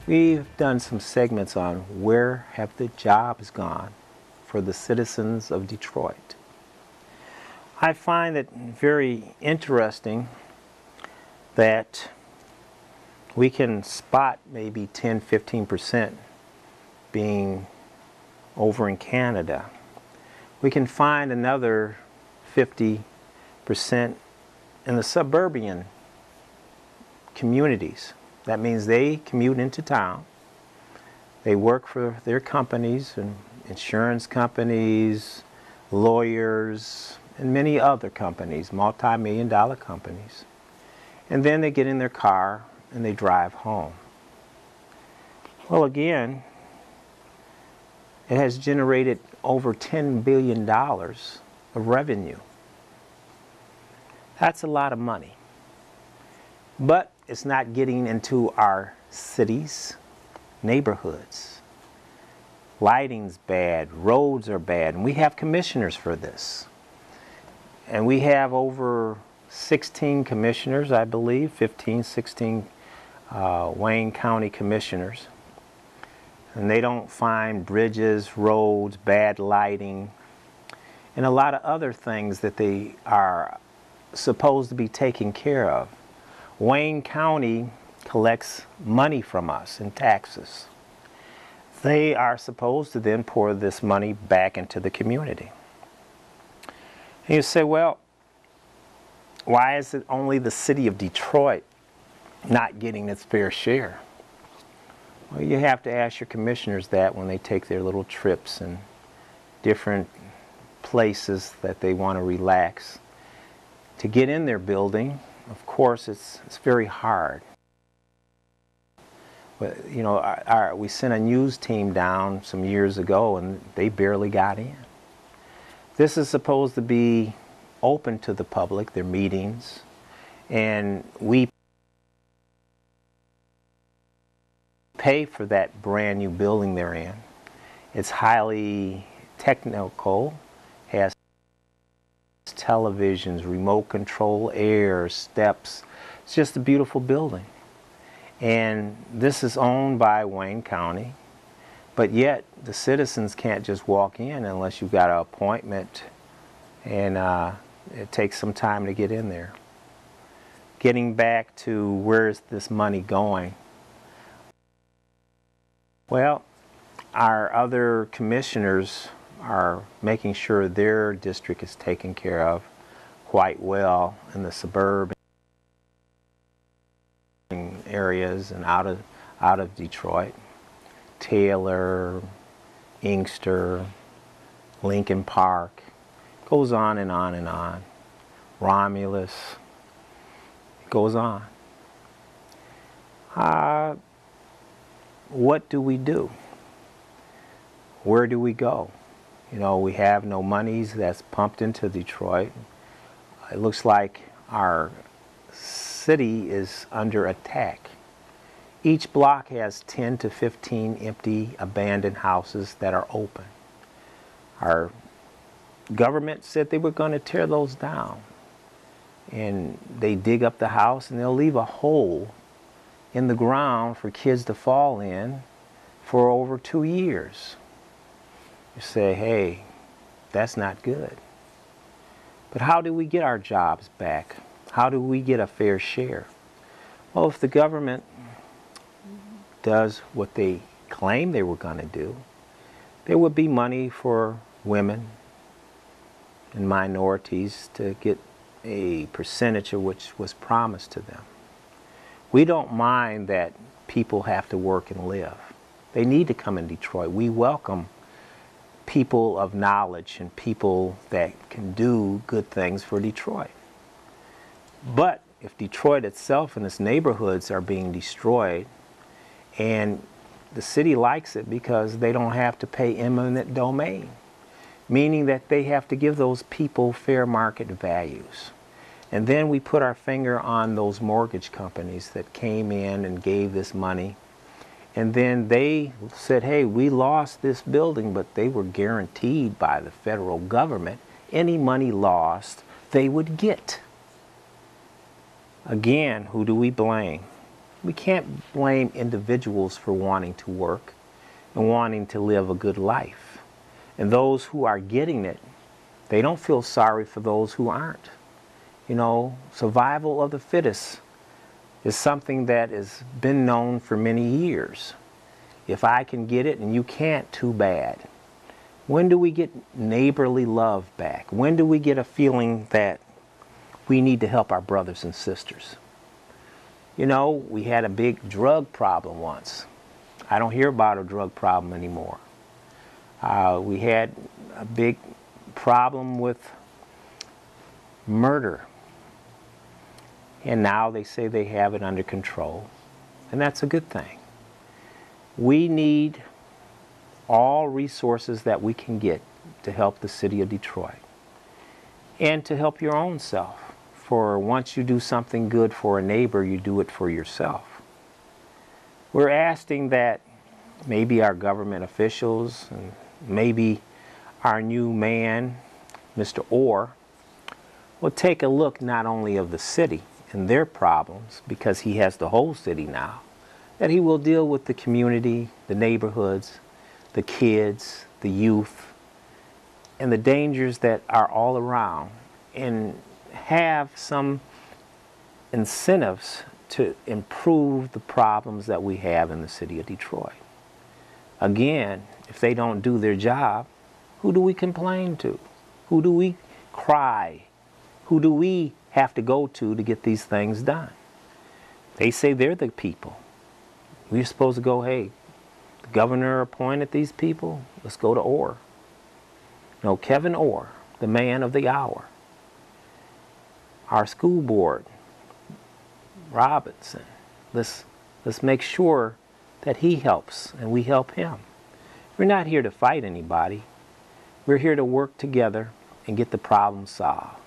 We've done some segments on where have the jobs gone for the citizens of Detroit. I find it very interesting that we can spot maybe 10–15% being over in Canada. We can find another 50% in the suburban communities. That means they commute into town, they work for their companies and insurance companies, lawyers, and many other companies, multi-million-dollar companies. And then they get in their car and they drive home. Well, again, it has generated over $10 billion of revenue. That's a lot of money. But it's not getting into our cities, neighborhoods. Lighting's bad, roads are bad, and we have commissioners for this. And we have over 16 commissioners, I believe, 15, 16 Wayne County commissioners. And they don't find bridges, roads, bad lighting, and a lot of other things that they are supposed to be taking care of. Wayne County collects money from us in taxes. They are supposed to then pour this money back into the community. And you say, well, why is it only the city of Detroit not getting its fair share? Well, you have to ask your commissioners that when they take their little trips and different places that they want to relax. To get in their building, of course, it's very hard. But, you know, we sent a news team down some years ago and they barely got in. This is supposed to be open to the public, their meetings, and we pay for that brand new building they're in. It's highly technical, has televisions, remote control air, steps. It's just a beautiful building. And this is owned by Wayne County, but yet the citizens can't just walk in unless you've got an appointment, and it takes some time to get in there. Getting back to where is this money going? Well, our other commissioners are making sure their district is taken care of quite well in the suburban areas and out of Detroit. Taylor, Inkster, Lincoln Park, goes on and on and on. Romulus, it goes on. What do we do? Where do we go? You know, we have no monies that's pumped into Detroit. It looks like our city is under attack. Each block has 10 to 15 empty, abandoned houses that are open. Our government said they were going to tear those down. And they dig up the house and they'll leave a hole in the ground for kids to fall in for over 2 years. You say, hey, that's not good. But how do we get our jobs back? How do we get a fair share? Well, if the government does what they claim they were going to do, there would be money for women and minorities to get a percentage of which was promised to them. We don't mind that people have to work and live. They need to come in Detroit. We welcome people of knowledge and people that can do good things for Detroit. But if Detroit itself and its neighborhoods are being destroyed, and the city likes it because they don't have to pay eminent domain, meaning that they have to give those people fair market values. And then we put our finger on those mortgage companies that came in and gave this money. And then they said, hey, we lost this building, but they were guaranteed by the federal government any money lost they would get. Again, who do we blame? We can't blame individuals for wanting to work and wanting to live a good life. And those who are getting it, they don't feel sorry for those who aren't. You know, survival of the fittest is something that has been known for many years. If I can get it and you can't, too bad. When do we get neighborly love back? When do we get a feeling that we need to help our brothers and sisters? You know, we had a big drug problem once. I don't hear about a drug problem anymore. We had a big problem with murder. And now they say they have it under control. And that's a good thing. We need all resources that we can get to help the city of Detroit. And to help your own self. For once you do something good for a neighbor, you do it for yourself. We're asking that maybe our government officials and maybe our new man, Mr. Orr, will take a look not only of the city and their problems, because he has the whole city now, that he will deal with the community, the neighborhoods, the kids, the youth, and the dangers that are all around, and have some incentives to improve the problems that we have in the city of Detroit. Again, if they don't do their job, who do we complain to? Who do we cry? Who do we have to go to get these things done? They say they're the people. We're supposed to go, hey, the governor appointed these people, let's go to Orr. No, Kevin Orr, the man of the hour. Our school board, Robinson, let's make sure that he helps and we help him. We're not here to fight anybody. We're here to work together and get the problem solved.